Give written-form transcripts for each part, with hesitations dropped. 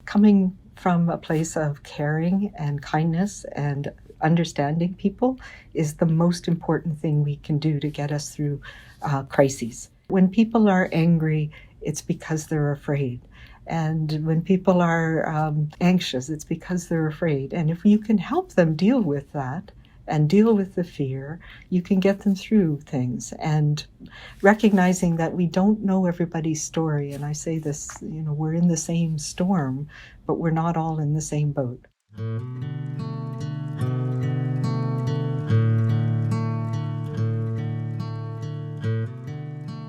coming from a place of caring and kindness and understanding people is the most important thing we can do to get us through crises. When people are angry, it's because they're afraid. And when people are anxious, it's because they're afraid. And if you can help them deal with that and deal with the fear, you can get them through things. And recognizing that we don't know everybody's story. And I say this, we're in the same storm, but we're not all in the same boat.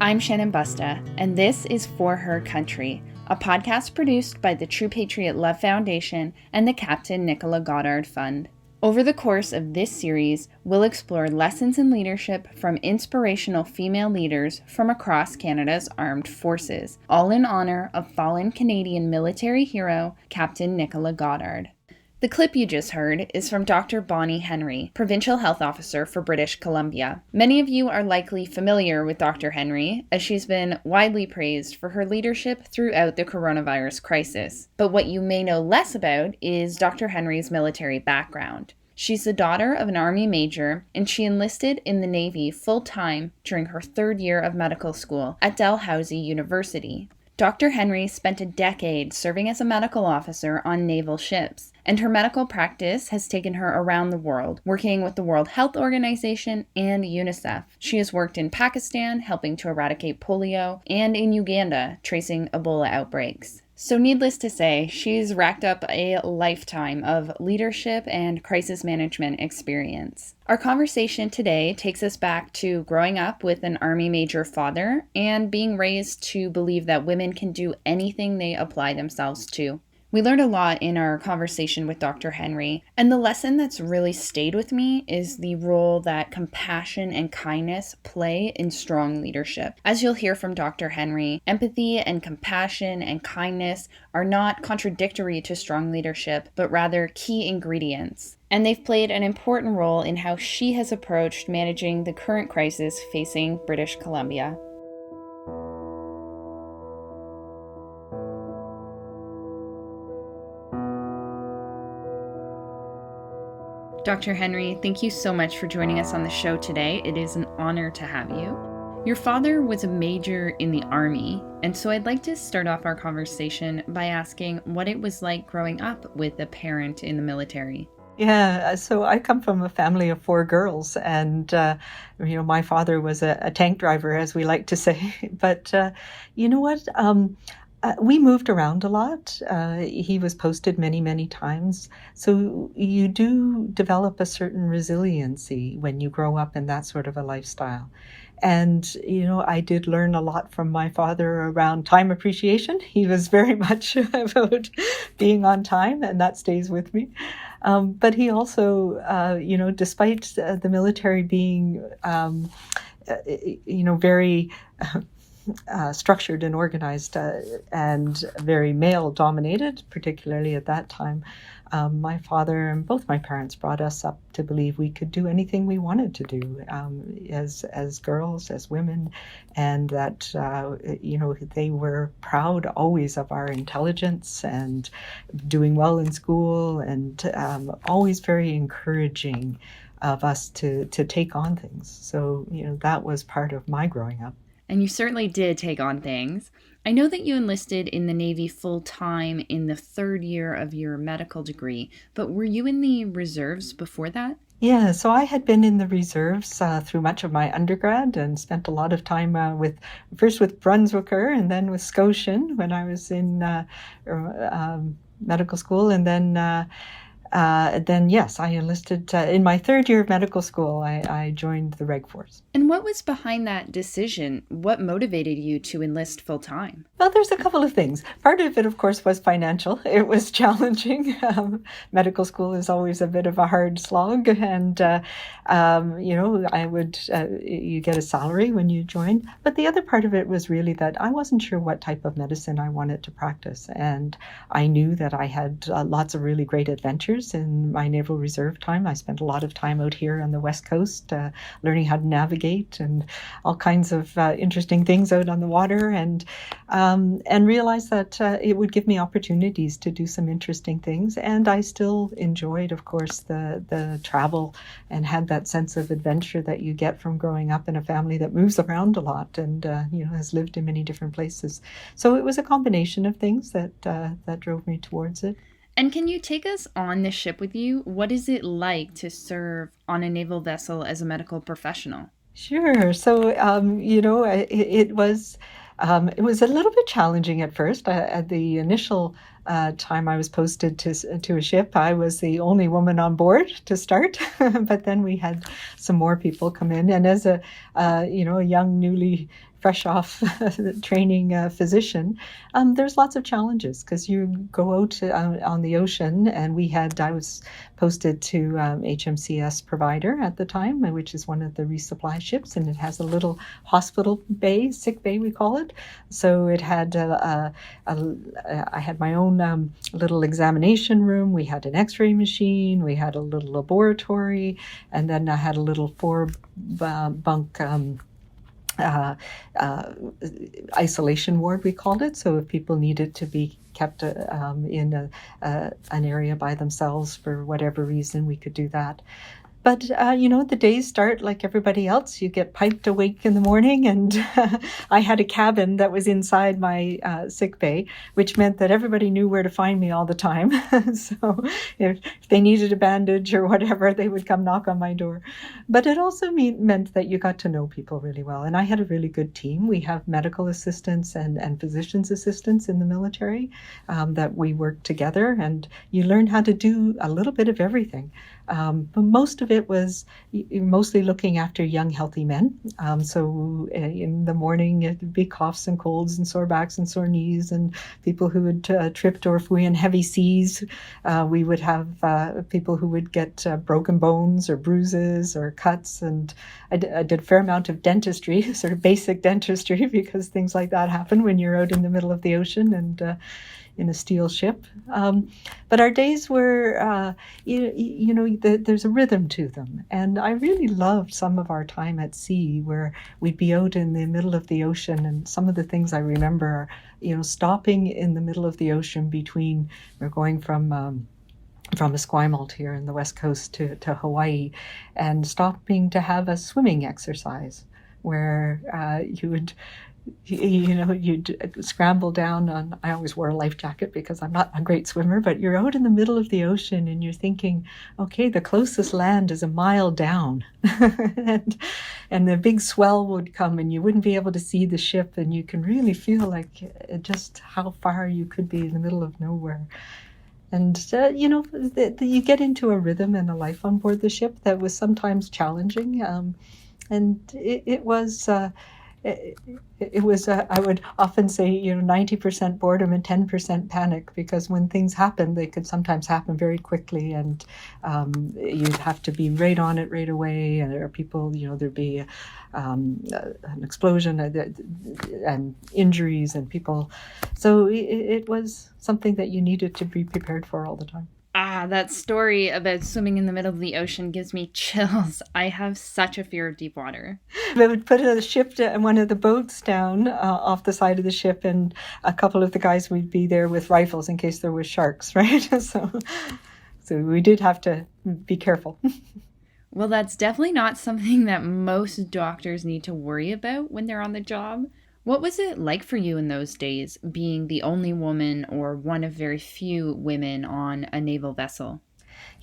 I'm Shannon Busta, and this is For Her Country, a podcast produced by the True Patriot Love Foundation and the Captain Nicola Goddard Fund. Over the course of this series, we'll explore lessons in leadership from inspirational female leaders from across Canada's armed forces, all in honor of fallen Canadian military hero, Captain Nicola Goddard. The clip you just heard is from Dr. Bonnie Henry, Provincial Health Officer for British Columbia. Many of you are likely familiar with Dr. Henry, as she's been widely praised for her leadership throughout the coronavirus crisis. But what you may know less about is Dr. Henry's military background. She's the daughter of an Army major, and she enlisted in the Navy full-time during her third year of medical school at Dalhousie University. Dr. Henry spent a decade serving as a medical officer on naval ships, and her medical practice has taken her around the world, working with the World Health Organization and UNICEF. She has worked in Pakistan, helping to eradicate polio, and in Uganda, tracing Ebola outbreaks. So needless to say, she's racked up a lifetime of leadership and crisis management experience. Our conversation today takes us back to growing up with an Army major father and being raised to believe that women can do anything they apply themselves to. We learned a lot in our conversation with Dr. Henry, and the lesson that's really stayed with me is the role that compassion and kindness play in strong leadership. As you'll hear from Dr. Henry, empathy and compassion and kindness are not contradictory to strong leadership, but rather key ingredients. And they've played an important role in how she has approached managing the current crisis facing British Columbia. Dr. Henry, thank you so much for joining us on the show today. It is an honor to have you. Your father was a major in the Army, and so I'd like to start off our conversation by asking what it was like growing up with a parent in the military. Yeah, so I come from a family of 4 girls, and my father was a tank driver, as we like to say. But you know what? We moved around a lot. He was posted many, many times. So you do develop a certain resiliency when you grow up in that sort of a lifestyle. And, I did learn a lot from my father around time appreciation. He was very much about being on time, and that stays with me. But he also, despite the military being, very structured and organized and very male-dominated, particularly at that time, my father and both my parents brought us up to believe we could do anything we wanted to do as girls, as women, and that they were proud always of our intelligence and doing well in school, and always very encouraging of us to take on things. So that was part of my growing up. And you certainly did take on things. I know that you enlisted in the Navy full-time in the third year of your medical degree, but were you in the reserves before that? Yeah, so I had been in the reserves through much of my undergrad and spent a lot of time first with Brunswicker and then with Scotian when I was in medical school, and then yes, I enlisted in my third year of medical school. I joined the Reg Force. And what was behind that decision? What motivated you to enlist full time? Well, there's a couple of things. Part of it, of course, was financial. It was challenging. Medical school is always a bit of a hard slog, and you get a salary when you join. But the other part of it was really that I wasn't sure what type of medicine I wanted to practice, and I knew that I had lots of really great adventures years in my Naval Reserve time. I spent a lot of time out here on the West Coast, learning how to navigate and all kinds of interesting things out on the water, and realized that it would give me opportunities to do some interesting things. And I still enjoyed, of course, the travel, and had that sense of adventure that you get from growing up in a family that moves around a lot and has lived in many different places. So it was a combination of things that drove me towards it. And can you take us on the ship with you? What is it like to serve on a naval vessel as a medical professional? Sure. So, it was a little bit challenging at first. At the initial time I was posted to a ship, I was the only woman on board to start, but then we had some more people come in. And as a young, newly fresh off training physician, there's lots of challenges because you go out on the ocean, and I was posted to HMCS Provider at the time, which is one of the resupply ships, and it has a little hospital bay, sick bay we call it. So it had I had my own little examination room. We had an X-ray machine. We had a little laboratory, and then I had a little four-bunk isolation ward, we called it. So if people needed to be kept in an area by themselves for whatever reason, we could do that. But, the days start like everybody else. You get piped awake in the morning, and I had a cabin that was inside my sick bay, which meant that everybody knew where to find me all the time. So if they needed a bandage or whatever, they would come knock on my door. But it also meant that you got to know people really well. And I had a really good team. We have medical assistants and physician's assistants in the military that we work together, and you learn how to do a little bit of everything. But most of it was mostly looking after young, healthy men. So in the morning, it'd be coughs and colds and sore backs and sore knees, and people who had tripped, or if we were in heavy seas, we would have people who would get broken bones or bruises or cuts. And I did a fair amount of dentistry, sort of basic dentistry, because things like that happen when you're out in the middle of the ocean and in a steel ship. But our days were, there's a rhythm to them. And I really loved some of our time at sea, where we'd be out in the middle of the ocean. And some of the things I remember are, stopping in the middle of the ocean we're going from Esquimalt here in the West Coast to Hawaii, and stopping to have a swimming exercise where you'd scramble down on, I always wore a life jacket because I'm not a great swimmer, but you're out in the middle of the ocean and you're thinking, okay, the closest land is a mile down. and the big swell would come and you wouldn't be able to see the ship, and you can really feel like just how far you could be in the middle of nowhere. And, you get into a rhythm and a life on board the ship that was sometimes challenging. And it was... It was, I would often say, 90% boredom and 10% panic, because when things happen, they could sometimes happen very quickly, and you'd have to be right on it right away. And there are people, there'd be an explosion and injuries and people. So it was something that you needed to be prepared for all the time. Ah, that story about swimming in the middle of the ocean gives me chills. I have such a fear of deep water. They would put a ship and one of the boats down off the side of the ship, and a couple of the guys would be there with rifles in case there were sharks, right? So we did have to be careful. Well, that's definitely not something that most doctors need to worry about when they're on the job. What was it like for you in those days, being the only woman or one of very few women on a naval vessel?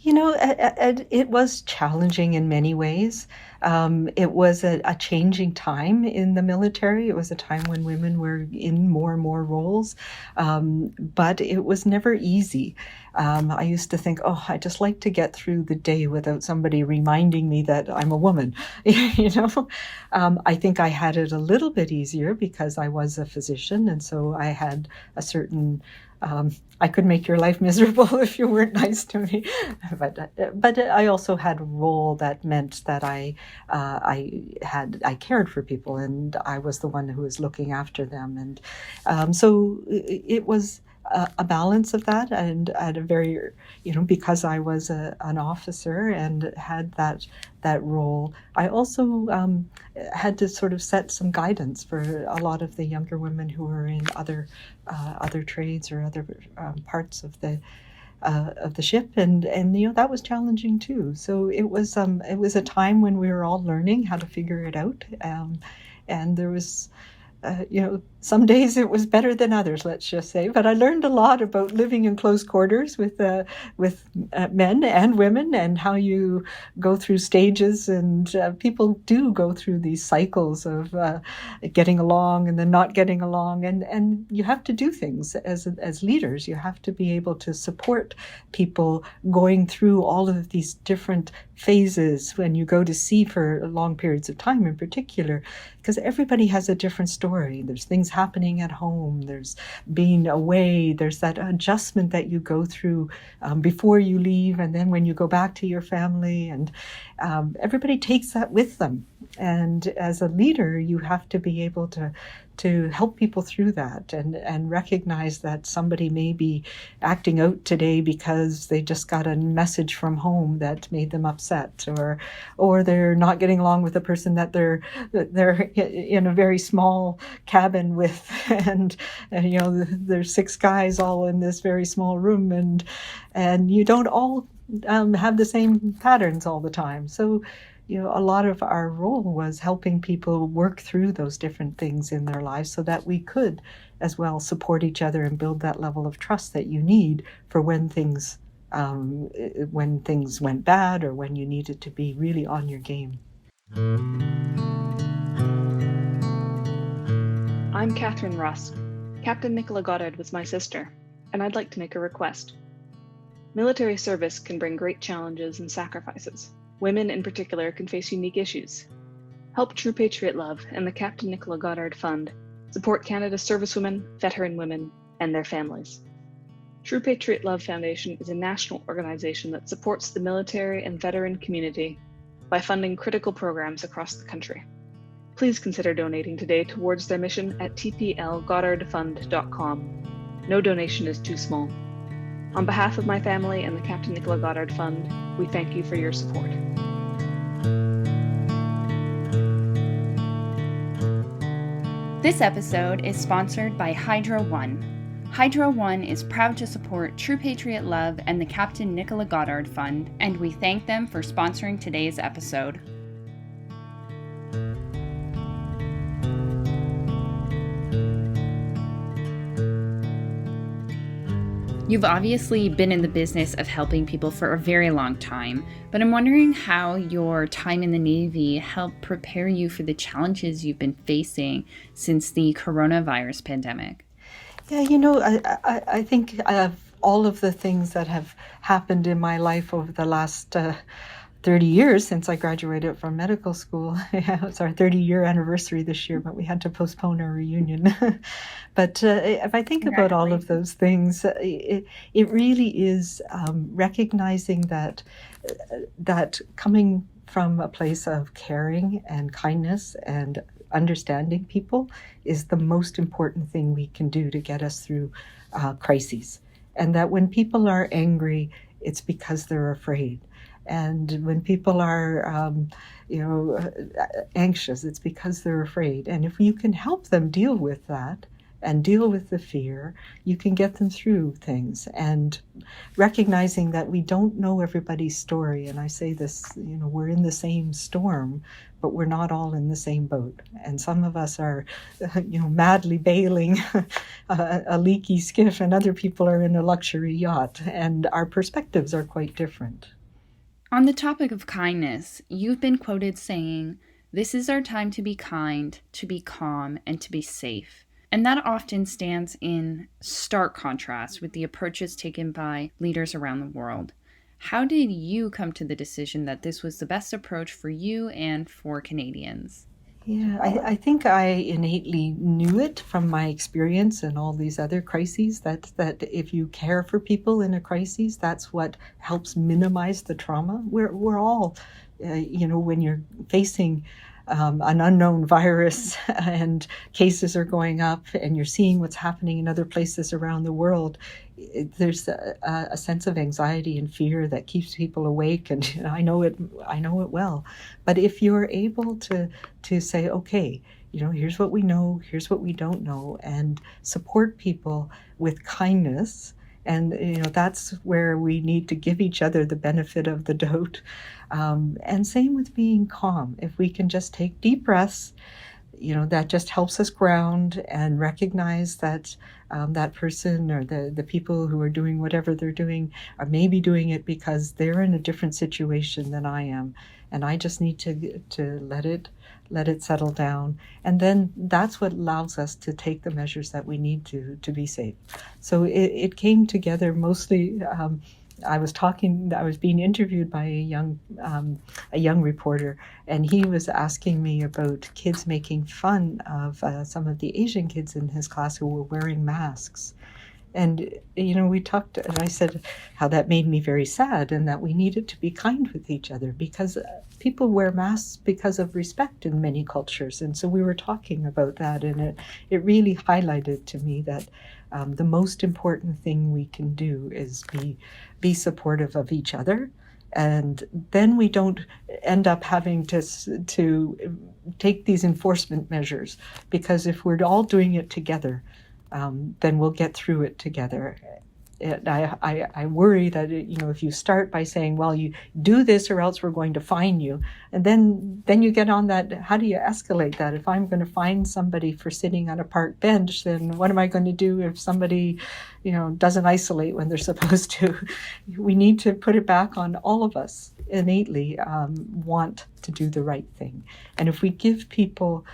It was challenging in many ways. It was a changing time in the military. It was a time when women were in more and more roles, but it was never easy. I used to think, I just like to get through the day without somebody reminding me that I'm a woman. I think I had it a little bit easier because I was a physician, and so I had a certain I could make your life miserable if you weren't nice to me. But I also had a role that meant that I cared for people, and I was the one who was looking after them. And so it was a balance of that, and at a very, because I was an officer and had that role, I also had to sort of set some guidance for a lot of the younger women who were in other trades or other parts of the ship, and that was challenging too. So it was a time when we were all learning how to figure it out, and there was. Some days it was better than others, let's just say. But I learned a lot about living in close quarters with men and women, and how you go through stages. And people do go through these cycles of getting along and then not getting along. And you have to do things as leaders. You have to be able to support people going through all of these different phases when you go to sea for long periods of time in particular, because everybody has a different story. There's things happening at home, there's being away, there's that adjustment that you go through before you leave, and then when you go back to your family, and everybody takes that with them. And as a leader, you have to be able to help people through that, and recognize that somebody may be acting out today because they just got a message from home that made them upset, or they're not getting along with the person that they're in a very small cabin with, and there's 6 guys all in this very small room, and you don't all have the same patterns all the time. So a lot of our role was helping people work through those different things in their lives, so that we could as well support each other and build that level of trust that you need for when things went bad, or when you needed to be really on your game. I'm Catherine Rusk. Captain Nicola Goddard was my sister, and I'd like to make a request. Military service can bring great challenges and sacrifices. Women in particular can face unique issues. Help True Patriot Love and the Captain Nicola Goddard Fund support Canada's servicewomen, veteran women, and their families. True Patriot Love Foundation is a national organization that supports the military and veteran community by funding critical programs across the country. Please consider donating today towards their mission at tplgoddardfund.com. No donation is too small. On behalf of my family and the Captain Nicola Goddard Fund, we thank you for your support. This episode is sponsored by Hydro One. Hydro One is proud to support True Patriot Love and the Captain Nicola Goddard Fund, and we thank them for sponsoring today's episode. You've obviously been in the business of helping people for a very long time, but I'm wondering how your time in the Navy helped prepare you for the challenges you've been facing since the coronavirus pandemic. Yeah, I think all of the things that have happened in my life over the last 30 years since I graduated from medical school. It's our 30-year anniversary this year, but we had to postpone our reunion. But if I think about all of those things, it really is recognizing that coming from a place of caring and kindness and understanding people is the most important thing we can do to get us through crises. And that when people are angry, it's because they're afraid. And when people are, anxious, it's because they're afraid. And if you can help them deal with that and deal with the fear, you can get them through things. And recognizing that we don't know everybody's story. And I say this, we're in the same storm, but we're not all in the same boat. And some of us are, madly bailing a leaky skiff, and other people are in a luxury yacht. And our perspectives are quite different. On the topic of kindness, you've been quoted saying, "This is our time to be kind, to be calm, and to be safe." And that often stands in stark contrast with the approaches taken by leaders around the world. How did you come to the decision that this was the best approach for you and for Canadians? Yeah, I think I innately knew it from my experience in all these other crises, that if you care for people in a crisis, that's what helps minimize the trauma. We're all, when you're facing an unknown virus and cases are going up, and you're seeing what's happening in other places around the world, there's a sense of anxiety and fear that keeps people awake, and I know it well. But if you're able to say, okay, here's what we know, here's what we don't know, and support people with kindness. And that's where we need to give each other the benefit of the doubt. And same with being calm. If we can just take deep breaths, that just helps us ground and recognize that that person or the people who are doing whatever they're doing are maybe doing it because they're in a different situation than I am. And I just need to let it settle down. And then that's what allows us to take the measures that we need to be safe. So it came together mostly. I was being interviewed by a young reporter, and he was asking me about kids making fun of some of the Asian kids in his class who were wearing masks. And, we talked, and I said how that made me very sad, and that we needed to be kind with each other because people wear masks because of respect in many cultures. And so we were talking about that, and it really highlighted to me that the most important thing we can do is be supportive of each other. And then we don't end up having to take these enforcement measures, because if we're all doing it together, then we'll get through it together. And I worry that if you start by saying, well, you do this or else we're going to fine you, and then you get on that, how do you escalate that? If I'm going to fine somebody for sitting on a park bench, then what am I going to do if somebody doesn't isolate when they're supposed to? We need to put it back on all of us innately want to do the right thing. And if we give people,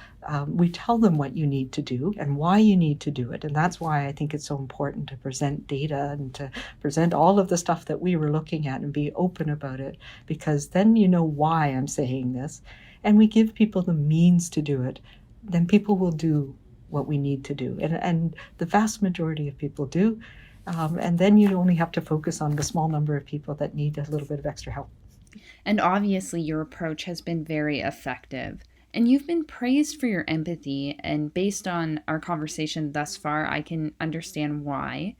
we tell them what you need to do and why you need to do it. And that's why I think it's so important to present data and to present all of the stuff that we were looking at and be open about it, because then you know why I'm saying this. And we give people the means to do it, then people will do what we need to do. And the vast majority of people do. And then you only have to focus on the small number of people that need a little bit of extra help. And obviously your approach has been very effective. And you've been praised for your empathy, and based on our conversation thus far, I can understand why.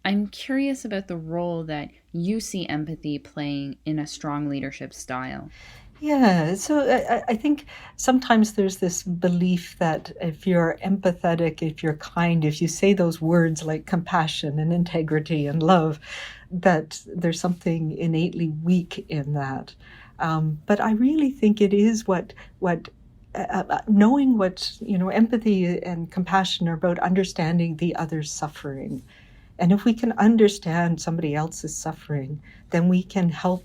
I'm curious about the role that you see empathy playing in a strong leadership style. Yeah, so I think sometimes there's this belief that if you're empathetic, if you're kind, if you say those words like compassion and integrity and love, that there's something innately weak in that. But I really think it is what knowing what, empathy and compassion are about, understanding the other's suffering. And if we can understand somebody else's suffering, then we can help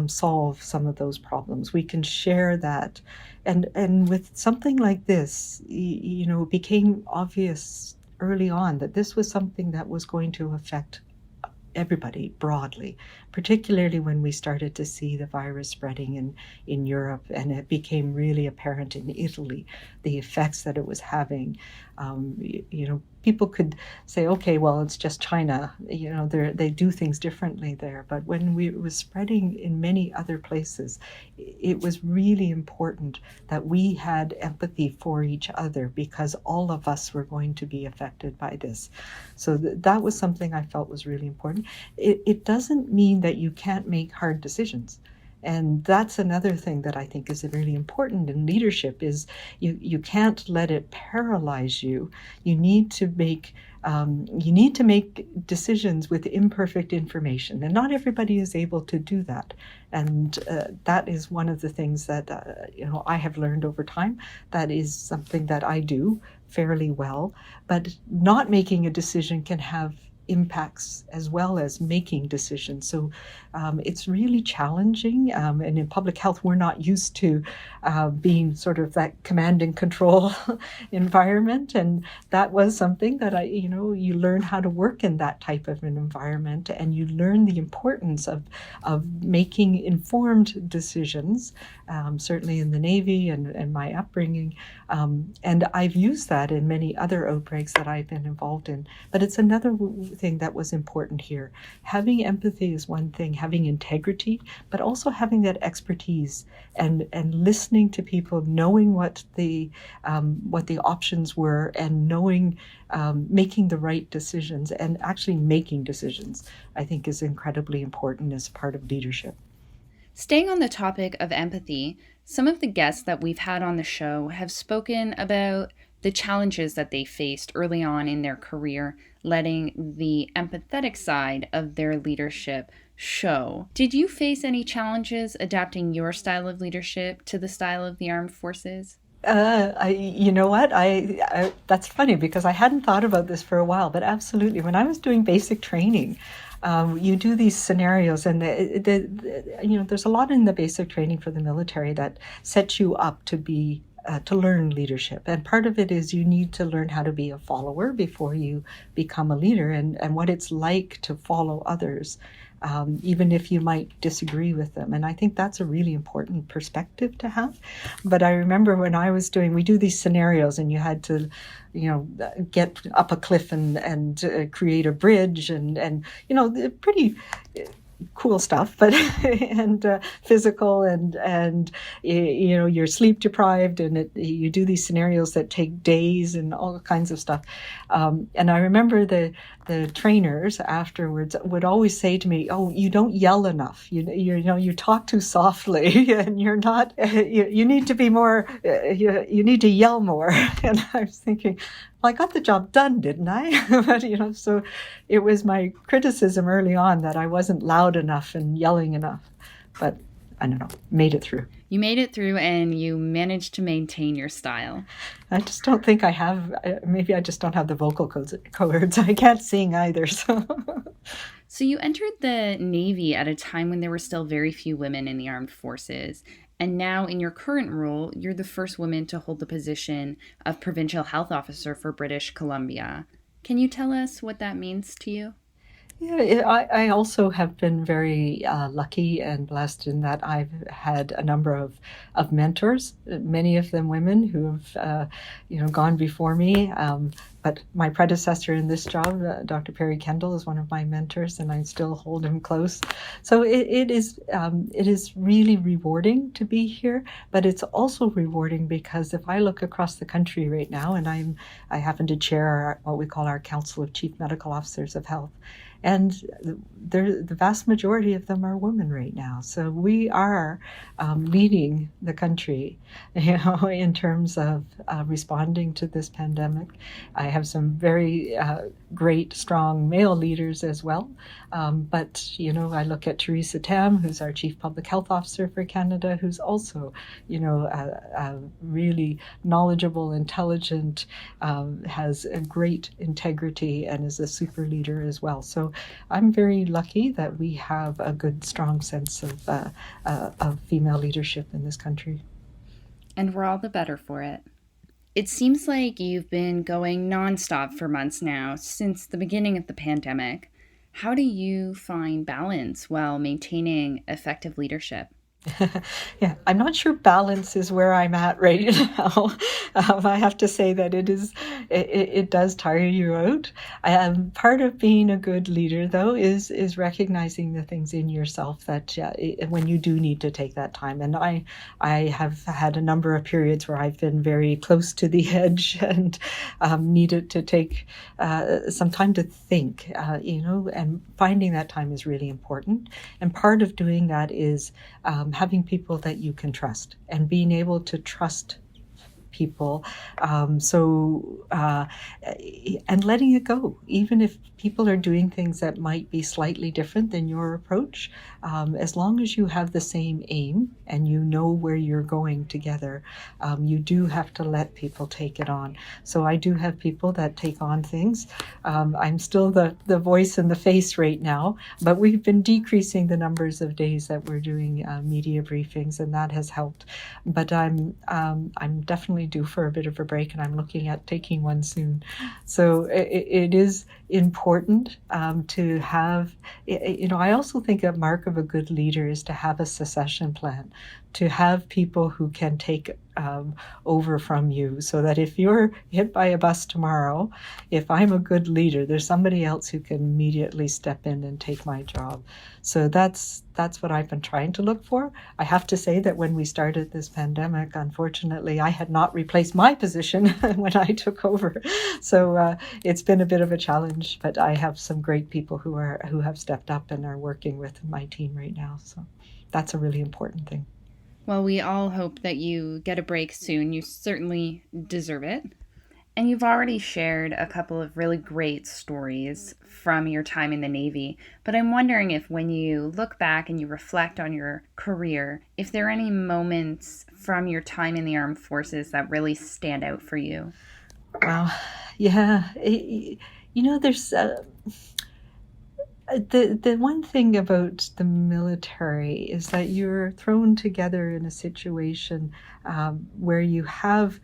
solve some of those problems. We can share that. And with something like this, it became obvious early on that this was something that was going to affect everybody broadly, particularly when we started to see the virus spreading in Europe, and it became really apparent in Italy, the effects that it was having. People could say, okay, well, it's just China, they do things differently there. But when it was spreading in many other places, it was really important that we had empathy for each other, because all of us were going to be affected by this. So that was something I felt was really important. It doesn't mean that you can't make hard decisions. And that's another thing that I think is really important in leadership, is you can't let it paralyze you. You need to make decisions with imperfect information, and not everybody is able to do that. And that is one of the things that I have learned over time. That is something that I do fairly well, but not making a decision can have impacts as well as making decisions. So it's really challenging. And in public health, we're not used to being sort of that command and control environment. And that was something that you learn how to work in that type of an environment, and you learn the importance of making informed decisions, certainly in the Navy and my upbringing. And I've used that in many other outbreaks that I've been involved in. But it's another thing that was important here. Having empathy is one thing, having integrity, but also having that expertise and listening to people, knowing what the options were, and knowing making the right decisions and actually making decisions, I think is incredibly important as part of leadership. Staying on the topic of empathy, some of the guests that we've had on the show have spoken about the challenges that they faced early on in their career, letting the empathetic side of their leadership show. Did you face any challenges adapting your style of leadership to the style of the armed forces? You know what? That's funny because I hadn't thought about this for a while, but absolutely. When I was doing basic training, you do these scenarios, and there's a lot in the basic training for the military that sets you up to learn leadership. And part of it is you need to learn how to be a follower before you become a leader, and what it's like to follow others, even if you might disagree with them. And I think that's a really important perspective to have. But I remember when I was we do these scenarios, and you had to, get up a cliff and create a bridge and pretty cool stuff, but and physical and you're sleep deprived, and you do these scenarios that take days and all kinds of stuff. And I remember the trainers afterwards would always say to me, "Oh, you don't yell enough. You talk too softly, and you're not. You need to be more. You need to yell more." And I was thinking, well, I got the job done, didn't I? But, so it was my criticism early on that I wasn't loud enough and yelling enough. But I don't know, made it through. You made it through, and you managed to maintain your style. I just don't think I have. Maybe I just don't have the vocal cords. I can't sing either. So you entered the Navy at a time when there were still very few women in the armed forces. And now in your current role, you're the first woman to hold the position of Provincial Health Officer for British Columbia. Can you tell us what that means to you? Yeah, I also have been very lucky and blessed in that I've had a number of mentors, many of them women who have gone before me. But my predecessor in this job, Dr. Perry Kendall, is one of my mentors, and I still hold him close. So it is really rewarding to be here, but it's also rewarding because if I look across the country right now, and I happen to chair what we call our Council of Chief Medical Officers of Health, and the vast majority of them are women right now. So we are leading the country, in terms of responding to this pandemic. I have some very great, strong male leaders as well. But I look at Theresa Tam, who's our Chief Public Health Officer for Canada, who's also, a really knowledgeable, intelligent, has a great integrity, and is a super leader as well. So I'm very lucky that we have a good, strong sense of female leadership in this country. And we're all the better for it. It seems like you've been going nonstop for months now, since the beginning of the pandemic. How do you find balance while maintaining effective leadership? Yeah, I'm not sure balance is where I'm at right now. I have to say that it does tire you out. Part of being a good leader, though, is recognizing the things in yourself that when you do need to take that time. And I have had a number of periods where I've been very close to the edge and needed to take some time to think, and finding that time is really important. And part of doing that is having people that you can trust and being able to trust people, and letting it go, even if people are doing things that might be slightly different than your approach, as long as you have the same aim and you know where you're going together, you do have to let people take it on. So I do have people that take on things. I'm still the voice and the face right now, but we've been decreasing the numbers of days that we're doing media briefings, and that has helped. But I'm definitely due for a bit of a break, and I'm looking at taking one soon. So it is important to have, I also think a mark of a good leader is to have a succession plan, to have people who can take over from you, so that if you're hit by a bus tomorrow, if I'm a good leader, there's somebody else who can immediately step in and take my job. So that's what I've been trying to look for. I have to say that when we started this pandemic, unfortunately, I had not replaced my position when I took over. So it's been a bit of a challenge, but I have some great people who have stepped up and are working with my team right now. So that's a really important thing. Well, we all hope that you get a break soon. You certainly deserve it. And you've already shared a couple of really great stories from your time in the Navy, but I'm wondering if when you look back and you reflect on your career, if there are any moments from your time in the armed forces that really stand out for you. Wow. Yeah. There's the one thing about the military is that you're thrown together in a situation where you have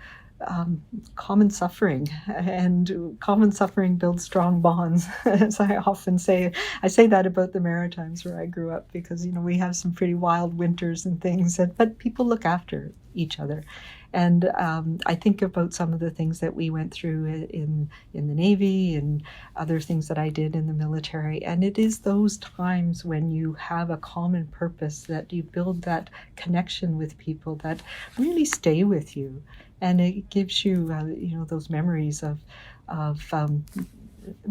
common suffering, and common suffering builds strong bonds. As I often say, I say that about the Maritimes where I grew up, because we have some pretty wild winters and things, but people look after each other. And I think about some of the things that we went through in the Navy and other things that I did in the military. And it is those times when you have a common purpose that you build that connection with people that really stay with you. And it gives you, those memories of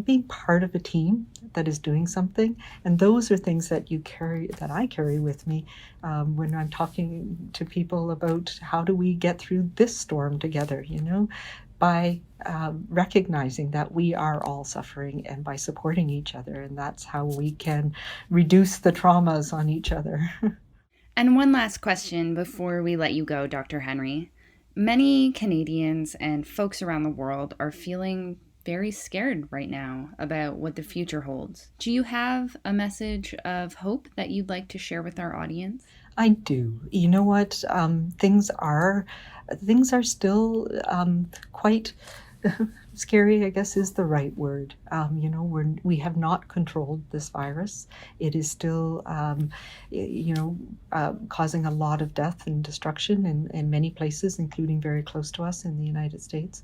being part of a team that is doing something. And those are things that I carry with me when I'm talking to people about how do we get through this storm together, by recognizing that we are all suffering, and by supporting each other. And that's how we can reduce the traumas on each other. And one last question before we let you go, Dr. Henry. Many Canadians and folks around the world are feeling very scared right now about what the future holds. Do you have a message of hope that you'd like to share with our audience? I do. You know what? Things are still quite scary, I guess is the right word. We have not controlled this virus. It is still, causing a lot of death and destruction in many places, including very close to us in the United States.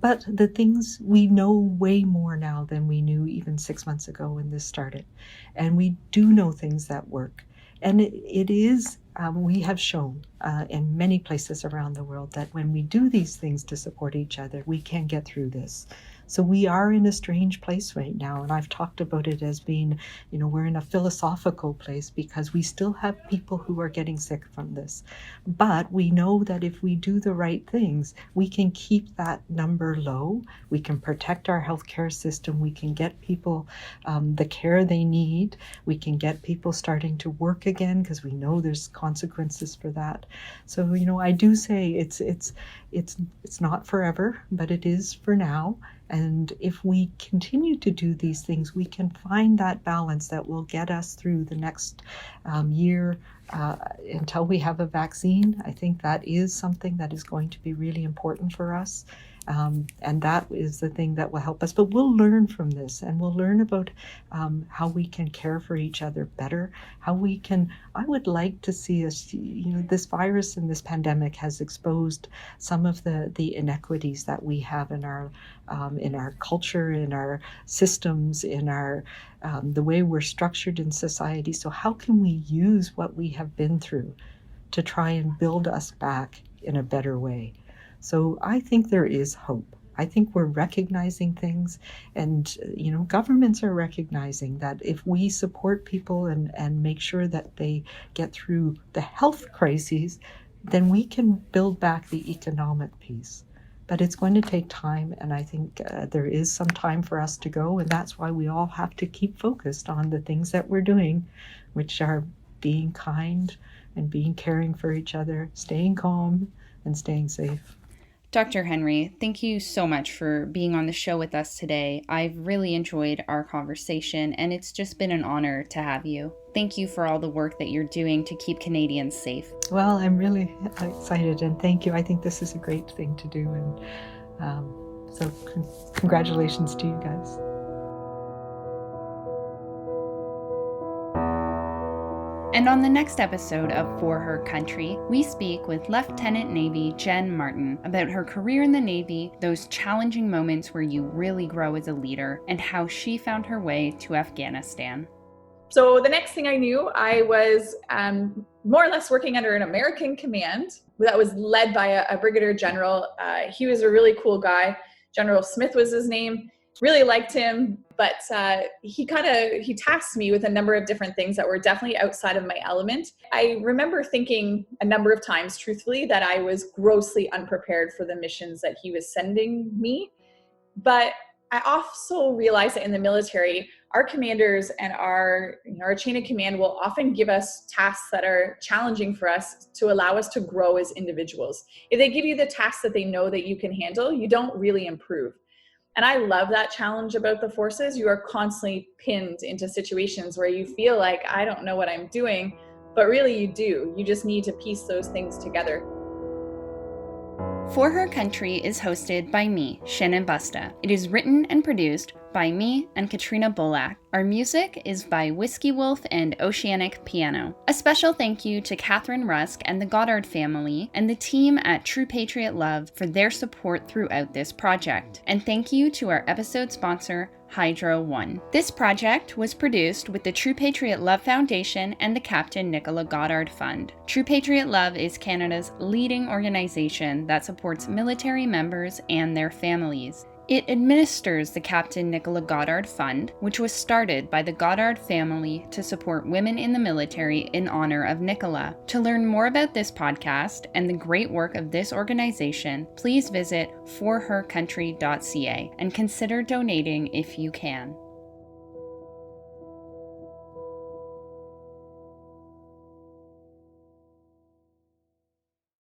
But the things, we know way more now than we knew even 6 months ago when this started. And we do know things that work. And it is, we have shown in many places around the world that when we do these things to support each other, we can get through this. So we are in a strange place right now. And I've talked about it as being, we're in a philosophical place because we still have people who are getting sick from this. But we know that if we do the right things, we can keep that number low. We can protect our healthcare system. We can get people the care they need. We can get people starting to work again, because we know there's consequences for that. So, I do say it's not forever, but it is for now. And if we continue to do these things, we can find that balance that will get us through the next year until we have a vaccine. I think that is something that is going to be really important for us. And that is the thing that will help us. But we'll learn from this, and we'll learn about how we can care for each other better, I would like to see us, this virus and this pandemic has exposed some of the inequities that we have in our culture, in our systems, in our the way we're structured in society. So how can we use what we have been through to try and build us back in a better way? So I think there is hope. I think we're recognizing things, and governments are recognizing that if we support people and make sure that they get through the health crises, then we can build back the economic piece. But it's going to take time, and I think there is some time for us to go, and that's why we all have to keep focused on the things that we're doing, which are being kind and being caring for each other, staying calm, and staying safe. Dr. Henry, thank you so much for being on the show with us today. I've really enjoyed our conversation, and it's just been an honor to have you. Thank you for all the work that you're doing to keep Canadians safe. Well, I'm really excited, and thank you. I think this is a great thing to do, and so congratulations to you guys. And on the next episode of For Her Country, we speak with Lieutenant Navy Jen Martin about her career in the Navy, those challenging moments where you really grow as a leader, and how she found her way to Afghanistan. So the next thing I knew, I was more or less working under an American command that was led by a brigadier general. He was a really cool guy. General Smith was his name. Really liked him, but he tasked me with a number of different things that were definitely outside of my element. I remember thinking a number of times, truthfully, that I was grossly unprepared for the missions that he was sending me. But I also realized that in the military, our commanders and our chain of command will often give us tasks that are challenging for us to allow us to grow as individuals. If they give you the tasks that they know that you can handle, you don't really improve. And I love that challenge about the forces. You are constantly pinned into situations where you feel like, I don't know what I'm doing, but really you do. You just need to piece those things together. For Her Country is hosted by me, Shannon Busta. It is written and produced by me and Katrina Bolak. Our music is by Whiskey Wolf and Oceanic Piano. A special thank you to Catherine Rusk and the Goddard family and the team at True Patriot Love for their support throughout this project. And thank you to our episode sponsor, Hydro One. This project was produced with the True Patriot Love Foundation and the Captain Nicola Goddard Fund. True Patriot Love is Canada's leading organization that supports military members and their families. It administers the Captain Nicola Goddard Fund, which was started by the Goddard family to support women in the military in honor of Nicola. To learn more about this podcast and the great work of this organization, please visit forhercountry.ca and consider donating if you can.